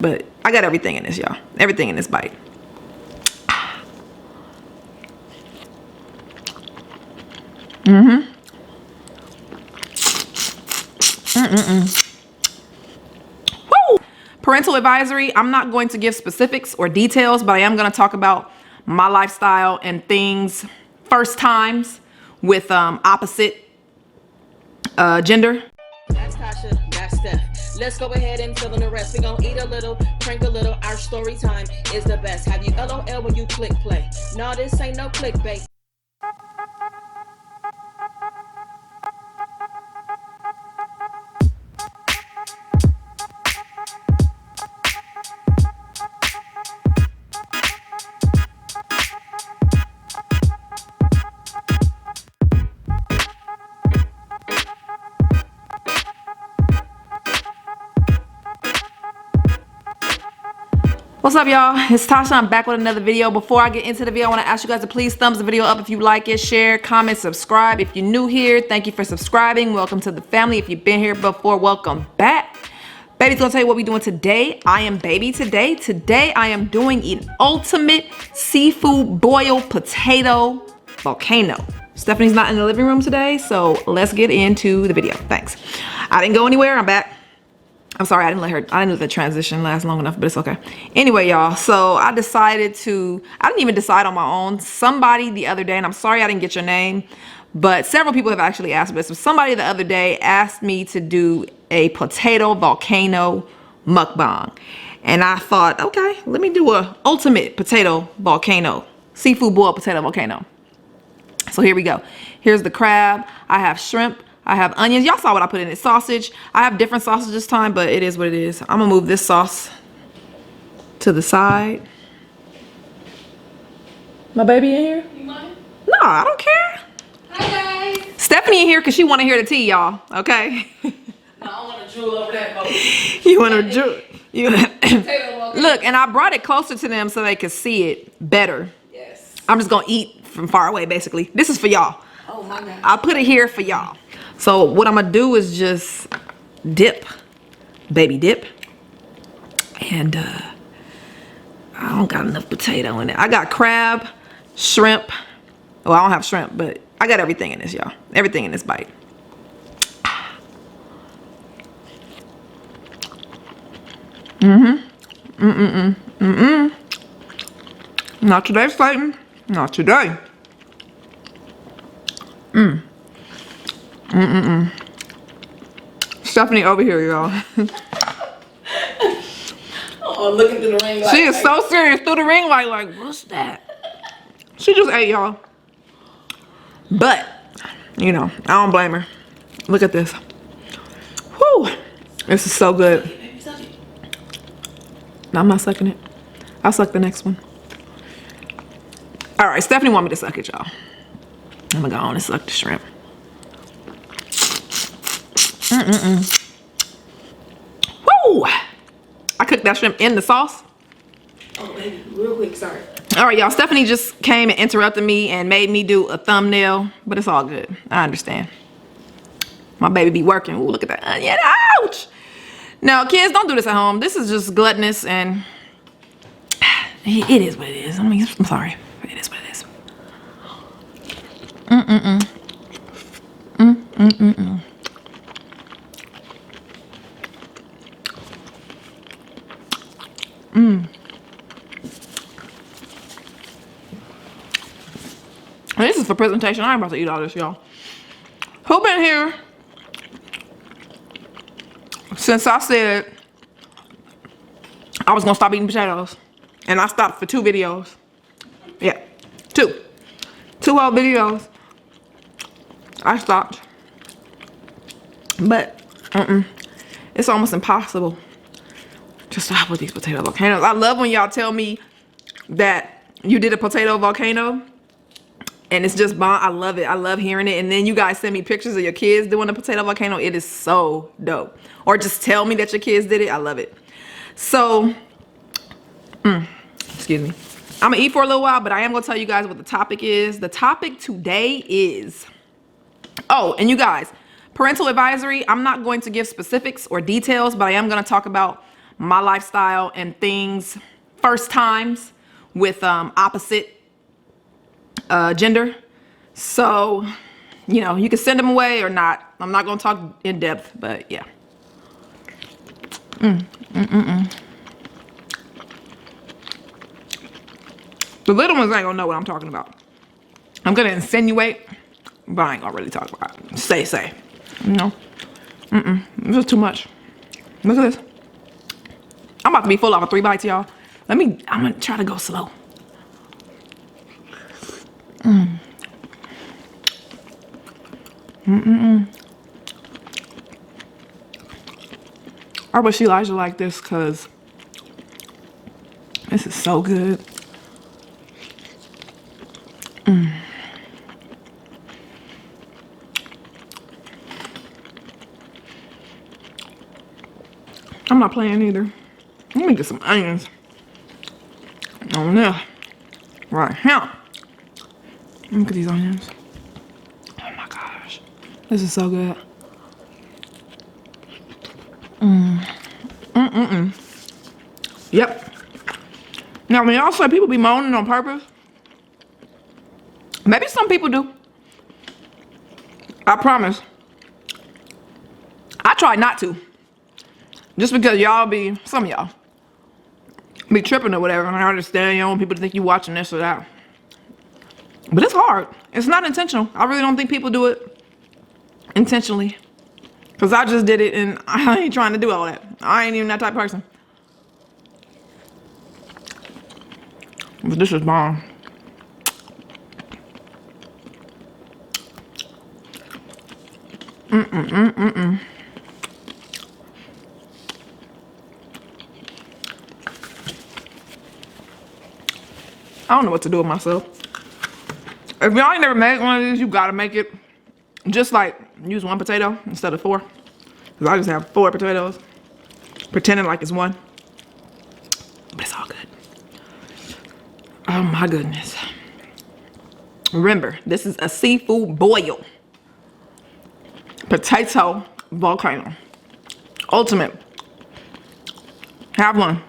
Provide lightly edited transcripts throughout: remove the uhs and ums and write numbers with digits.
But I got everything in this, y'all. Everything in this bite. Woo! Parental advisory. I'm not going to give specifics or details, but I am going to talk about my lifestyle and things, first times with opposite gender. That's Tasha, that's Steph. Let's go ahead and fill in the rest. We gonna eat a little, drink a little. Our story time is the best. Have you LOL when you click play? No, this ain't no clickbait. What's up, y'all? It's Tasha. I'm back with another video. Before I get into the video, I want to ask you guys to please thumbs the video up if you like it, share, comment, subscribe. If you're new here, thank you for subscribing. Welcome to the family. If you've been here before, welcome back. Baby's gonna tell you what we're doing today. I am baby today. Today I am doing an ultimate seafood boiled potato volcano. Stephanie's not in the living room today, so let's get into the video. Thanks. I didn't go anywhere. I'm back. I'm sorry, I didn't let the transition last long enough, but it's okay. Anyway, y'all, so I didn't even decide on my own. Somebody the other day, and I'm sorry I didn't get your name, but several people have actually asked me this. So somebody the other day asked me to do a potato volcano mukbang. And I thought, okay, let me do a ultimate potato volcano, seafood boiled potato volcano. So here we go. Here's the crab. I have shrimp. I have onions. Y'all saw what I put in it. Sausage. I have different sausage this time, but it is what it is. I'm gonna move this sauce to the side. My baby in here? You mind? No, I don't care. Hi guys. Stephanie in here because she want to hear the tea, y'all. Okay. No, I want to drool over that boat. You want to drool? Look, and I brought it closer to them so they could see it better. Yes. I'm just gonna eat from far away, basically. This is for y'all. Oh my God. I'll put it here for y'all. So what I'm gonna do is just dip, baby dip. And I don't got enough potato in it. I got crab, shrimp. Well, I don't have shrimp, but I got everything in this, y'all. Everything in this bite. Not today, Slayton. Not today. Stephanie over here, y'all. Oh, looking through the ring light. She is so serious through the ring light, like, what's that? She just ate, y'all. But, you know, I don't blame her. Look at this. Whew. This is so good. No, I'm not sucking it. I'll suck the next one. All right, Stephanie want me to suck it, y'all. I'm gonna go on and suck the shrimp. Woo! I cooked that shrimp in the sauce. Oh, baby, real quick, sorry. All right, y'all. Stephanie just came and interrupted me and made me do a thumbnail, but it's all good. I understand. My baby be working. Ooh, look at that onion. Ouch! Now, kids, don't do this at home. This is just gluttonous, and it is what it is. I mean, I'm sorry. It is what it is. This is for presentation. I ain't about to eat all this, y'all. Who been here since I said I was gonna stop eating potatoes? And I stopped for 2 videos. Yeah, 2 whole videos. I stopped. But it's almost impossible to stop with these potato volcanoes. I love when y'all tell me that you did a potato volcano and it's just bomb. I love it. I love hearing it. And then you guys send me pictures of your kids doing a potato volcano. It is so dope. Or just tell me that your kids did it. I love it. So, excuse me. I'm gonna eat for a little while, but I am gonna tell you guys what the topic is. The topic today is, oh, and you guys, parental advisory. I'm not going to give specifics or details, but I am gonna talk about my lifestyle and things, first times with opposite gender. So, you know, you can send them away or not. I'm not gonna talk in depth, but yeah. The little ones ain't gonna know what I'm talking about. I'm gonna insinuate, but I ain't gonna really talk about it. Say. You know? This is too much. Look at this. I'm about to be full off of 3 bites, y'all. I'm gonna try to go slow. I wish Elijah liked this, because this is so good. I'm not playing either. Let me get some onions on there. Right here. Look at these onions. Oh my gosh. This is so good. Yep. Now, when y'all say people be moaning on purpose, maybe some people do. I promise. I try not to. Just because y'all be, some of y'all, be tripping or whatever. And I understand you don't want people to think you watching this or that. But it's hard. It's not intentional. I really don't think people do it intentionally. Because I just did it and I ain't trying to do all that. I ain't even that type of person. But this is bomb. I don't know what to do with myself. If y'all ain't never made one of these, you gotta make it. Just like use 1 potato instead of 4. Because I just have 4 potatoes. Pretending like it's 1. But it's all good. Oh my goodness. Remember, this is a seafood boil. Potato volcano. Ultimate. Have one.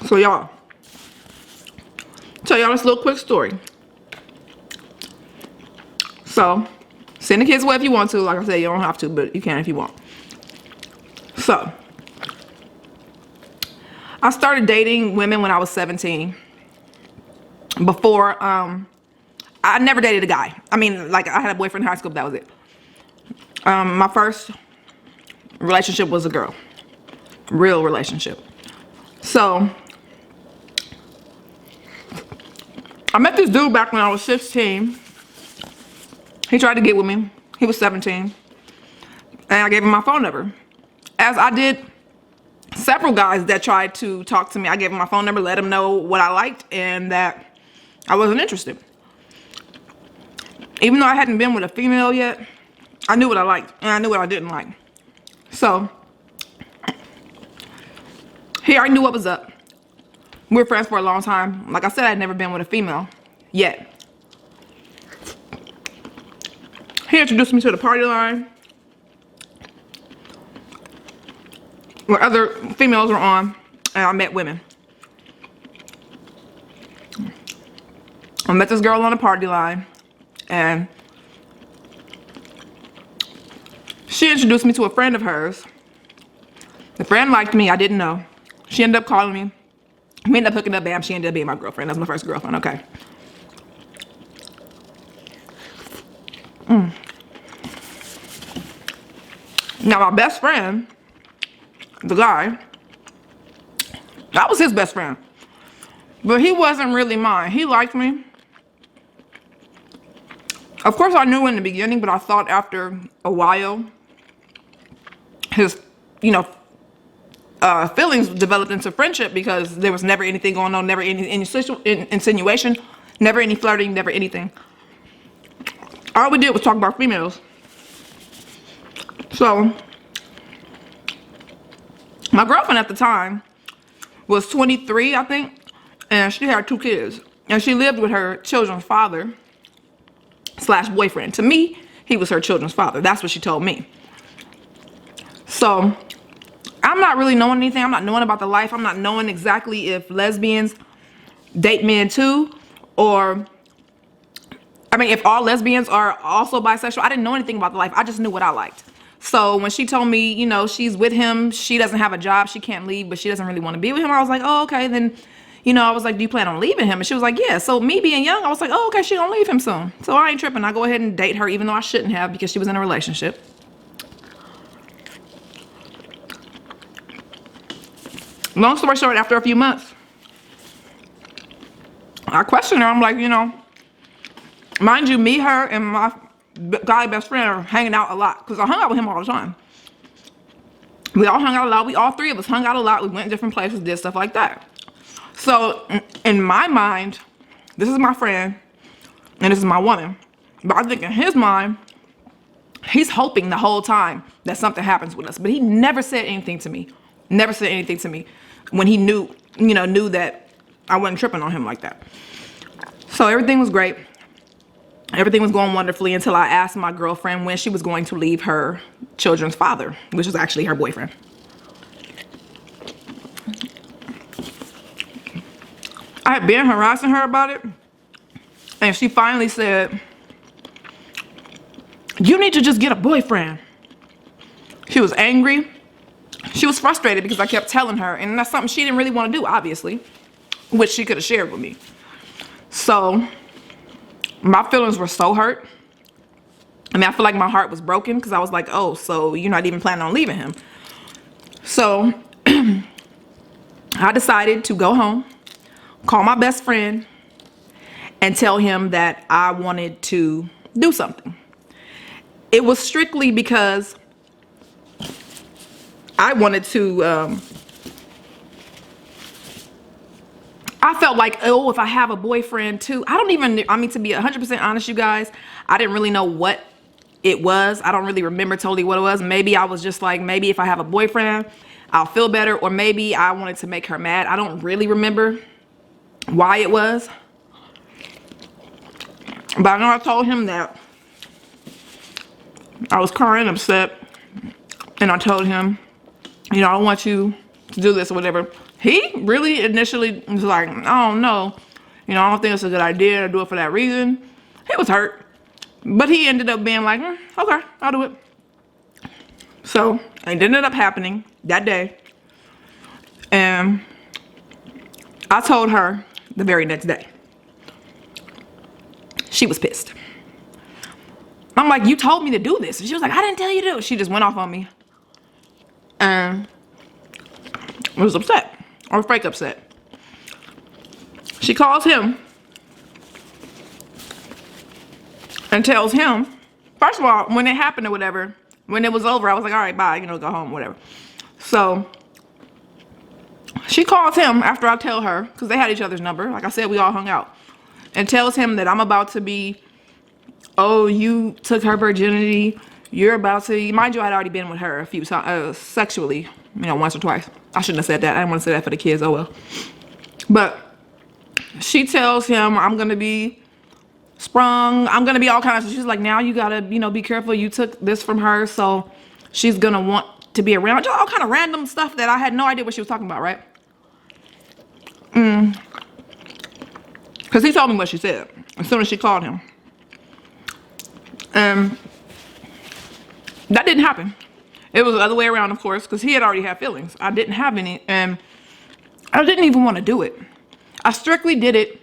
So y'all, tell y'all this little quick story. So, send the kids away if you want to. Like I said, you don't have to, but you can if you want. So, I started dating women when I was 17. Before, I never dated a guy. I mean, like, I had a boyfriend in high school, but that was it. My first relationship was a girl. Real relationship. So, I met this dude back when I was 16. He tried to get with me. He was 17. And I gave him my phone number. As I did several guys that tried to talk to me, I gave him my phone number, let him know what I liked and that I wasn't interested. Even though I hadn't been with a female yet, I knew what I liked and I knew what I didn't like. So, he already knew what was up. We were friends for a long time. Like I said, I'd never been with a female yet. He introduced me to the party line where other females were on, and I met women. I met this girl on the party line, and she introduced me to a friend of hers. The friend liked me, I didn't know. She ended up calling me. We ended up hooking up, bam, she ended up being my girlfriend. That's my first girlfriend, okay. Now my best friend, the guy, that was his best friend. But he wasn't really mine. He liked me. Of course I knew in the beginning, but I thought after a while, his, feelings developed into friendship because there was never anything going on, never any insinuation, never any flirting, never anything. All we did was talk about females. So, my girlfriend at the time was 23, I think, and she had 2 kids. And she lived with her children's father slash boyfriend. To me, he was her children's father. That's what she told me. So I'm not really knowing anything. I'm not knowing about the life. I'm not knowing exactly if lesbians date men too, or I mean, if all lesbians are also bisexual. I didn't know anything about the life. I just knew what I liked. So when she told me, you know, she's with him, she doesn't have a job, she can't leave, but she doesn't really want to be with him, I was like, oh, okay, then, you know, I was like, do you plan on leaving him? And she was like, yeah. So me being young, I was like, oh, okay, she gonna leave him soon. So I ain't tripping. I go ahead and date her, even though I shouldn't have, because she was in a relationship. Long story short, after a few months, I questioned her. I'm like, you know, mind you, me, her, and my guy best friend are hanging out a lot, because I hung out with him all the time. We all hung out a lot. We all three of us hung out a lot. We went different places, did stuff like that. So in my mind, this is my friend and this is my woman. But I think in his mind, he's hoping the whole time that something happens with us. But he never said anything to me. Never said anything to me when he knew that I wasn't tripping on him like that. So everything was great. Everything was going wonderfully until I asked my girlfriend when she was going to leave her children's father, which was actually her boyfriend. I had been harassing her about it, and she finally said, you need to just get a boyfriend. She was angry. She was frustrated because I kept telling her, and that's something she didn't really want to do, obviously, which she could have shared with me. So my feelings were so hurt. I mean, I feel like my heart was broken because I was like, oh, so you're not even planning on leaving him. So I decided to go home, call my best friend, and tell him that I wanted to do something. It was strictly because I wanted to, I felt like, oh, if I have a boyfriend too, to be 100% honest, you guys, I didn't really know what it was. I don't really remember totally what it was. Maybe I was just like, maybe if I have a boyfriend, I'll feel better. Or maybe I wanted to make her mad. I don't really remember why it was. But I know I told him that I was crying, upset. And I told him, you know, I don't want you to do this or whatever. He really initially was like, I don't know. You know, I don't think it's a good idea to do it for that reason. He was hurt. But he ended up being like, okay, I'll do it. So it ended up happening that day. And I told her the very next day. She was pissed. I'm like, you told me to do this. And she was like, I didn't tell you to do it. She just went off on me. And was upset. Or fake upset. She calls him and tells him, first of all, when it happened or whatever, when it was over, I was like, all right, bye, you know, go home, whatever. So she calls him after I tell her, because they had each other's number. Like I said, we all hung out. And tells him that I'm about to be, oh, you took her virginity. You're about to, mind you, I'd already been with her a few times, sexually, you know, once or twice. I shouldn't have said that. I didn't want to say that for the kids. Oh, well. But she tells him, I'm going to be sprung. I'm going to be all kinds of, she's like, now you got to, you know, be careful. You took this from her. So she's going to want to be around. Just all kind of random stuff that I had no idea what she was talking about, right? Because he told me what she said as soon as she called him. That didn't happen. It was the other way around, of course, because he had already had feelings. I didn't have any, and I didn't even want to do it. I strictly did it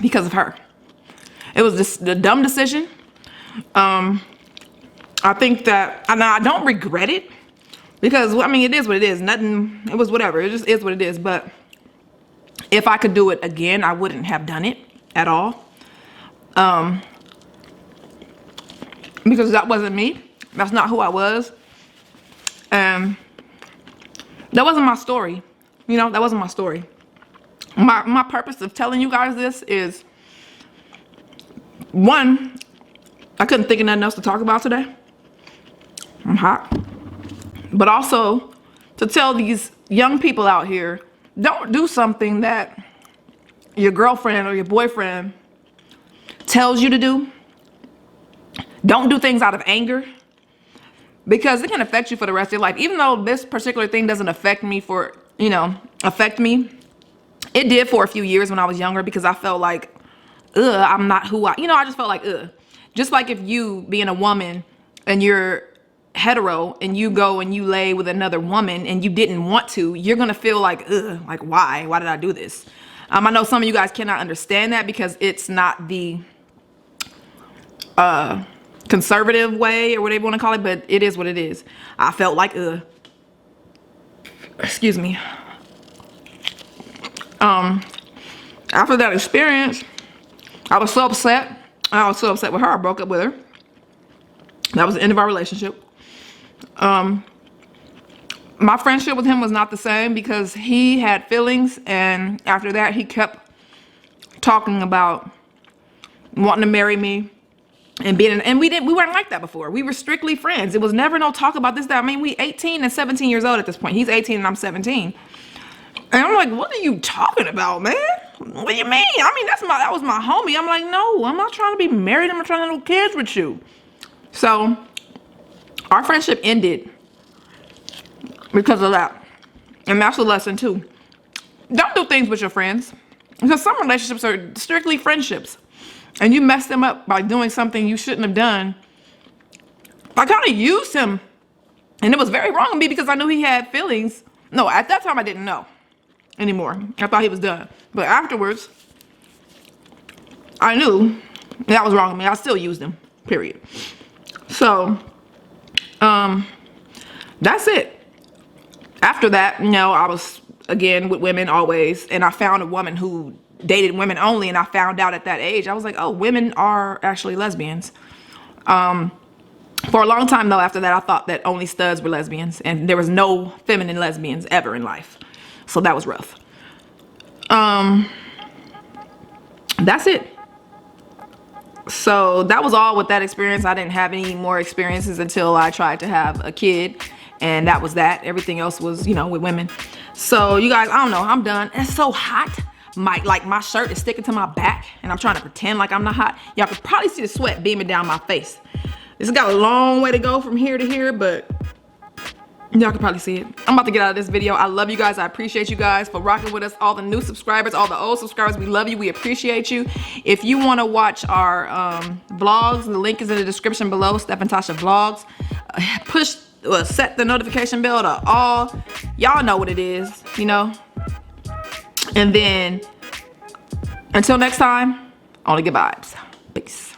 because of her. It was just a dumb decision. I think that, and I don't regret it, because, I mean, it is what it is. Nothing, it was whatever. It just is what it is. But if I could do it again, I wouldn't have done it at all. Because that wasn't me. That's not who I was. That wasn't my story. You know, that wasn't my story. My purpose of telling you guys this is, one, I couldn't think of nothing else to talk about today. I'm hot. But also to tell these young people out here, don't do something that your girlfriend or your boyfriend tells you to do, don't do things out of anger, because it can affect you for the rest of your life. Even though this particular thing doesn't affect me it did for a few years when I was younger, because I felt like, I'm not who I just felt like, just like if you being a woman and you're hetero and you go and you lay with another woman and you didn't want to, you're gonna feel like, like why did I do this? I know some of you guys cannot understand that because it's not the conservative way or whatever you want to call it, but it is what it is. I felt like, excuse me. After that experience, I was so upset. I was so upset with her. I broke up with her. That was the end of our relationship. My friendship with him was not the same because he had feelings, and after that he kept talking about wanting to marry me and we weren't like that before. We were strictly friends. It was never no talk about this, that. I mean, we 18 and 17 years old at this point. He's 18 and I'm 17. And I'm like, what are you talking about, man? What do you mean? I mean, that was my homie. I'm like, no, I'm not trying to be married. I'm not trying to have no kids with you. So our friendship ended because of that. And that's a lesson too. Don't do things with your friends, because some relationships are strictly friendships and you mess them up by doing something you shouldn't have done. I kind of used him, and it was very wrong of me because I knew he had feelings. No, at that time I didn't know anymore. I thought he was done. But afterwards, I knew that was wrong of me. I still used him, period. So, that's it. After that, I was, again, with women always. And I found a woman who dated women only. And I found out at that age, I was like, oh, women are actually lesbians. For a long time, though, after that, I thought that only studs were lesbians. And there was no feminine lesbians ever in life. So that was rough. That's it. So that was all with that experience. I didn't have any more experiences until I tried to have a kid. And that was that. Everything else was, with women. So you guys, I don't know. I'm done. It's so hot. My shirt is sticking to my back. And I'm trying to pretend like I'm not hot. Y'all can probably see the sweat beaming down my face. This has got a long way to go from here to here, but y'all can probably see it. I'm about to get out of this video. I love you guys. I appreciate you guys for rocking with us. All the new subscribers, all the old subscribers, we love you. We appreciate you. If you want to watch our vlogs, the link is in the description below. Steph and Tasha vlogs. Set the notification bell to all. Y'all know what it is, And then, until next time, only good vibes. Peace.